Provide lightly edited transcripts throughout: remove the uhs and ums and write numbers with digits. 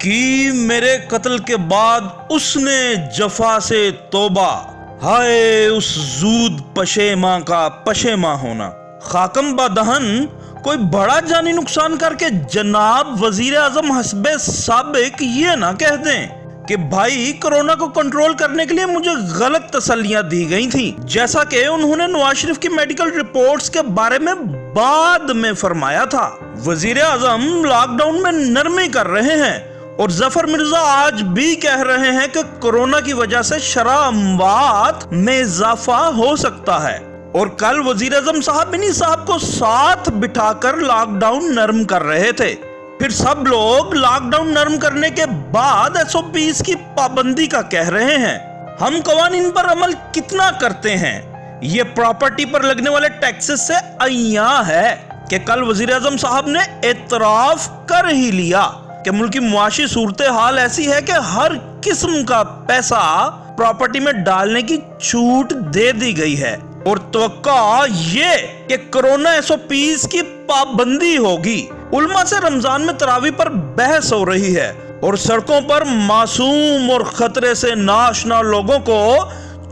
کی میرے قتل کے بعد اس نے جفا سے توبہ، ہائے اس زود پشیماں کا پشیماں ہونا۔ خاکم بدہن کوئی بڑا جانی نقصان کر کے جناب وزیر اعظم حسب سابق یہ نہ کہہ دیں کہ بھائی کرونا کو کنٹرول کرنے کے لیے مجھے غلط تسلیاں دی گئی تھیں، جیسا کہ انہوں نے نواز شریف کی میڈیکل رپورٹس کے بارے میں بعد میں فرمایا تھا۔ وزیر اعظم لاک ڈاؤن میں نرمی کر رہے ہیں اور ظفر مرزا آج بھی کہہ رہے ہیں کہ کورونا کی وجہ سے شرح اموات میں اضافہ ہو سکتا ہے، اور کل وزیر اعظم صاحب انہی صاحب کو ساتھ بٹھا کر لاک ڈاؤن نرم کر رہے تھے۔ پھر سب لوگ لاک ڈاؤن نرم کرنے کے بعد SOPs کی پابندی کا کہہ رہے ہیں۔ ہم قوانین پر عمل کتنا کرتے ہیں یہ پراپرٹی پر لگنے والے ٹیکسز سے عیاں ہے کہ کل وزیر اعظم صاحب نے اعتراف کر ہی لیا کہ ملکی معاشی صورتحال ایسی ہے کہ ہر قسم کا پیسہ پراپرٹی میں ڈالنے کی چھوٹ دے دی گئی ہے، اور توقع یہ کہ کورونا SOPs کی پابندی ہوگی۔ علماء سے رمضان میں تراویح پر بحث ہو رہی ہے اور سڑکوں پر معصوم اور خطرے سے ناآشنا لوگوں کو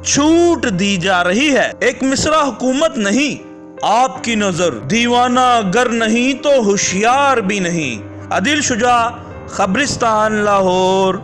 چھوٹ دی جا رہی ہے۔ ایک مصرع حکومت نہیں، آپ کی نظر دیوانہ گر نہیں تو ہوشیار بھی نہیں۔ عادل شجاع، خبرستان، لاہور۔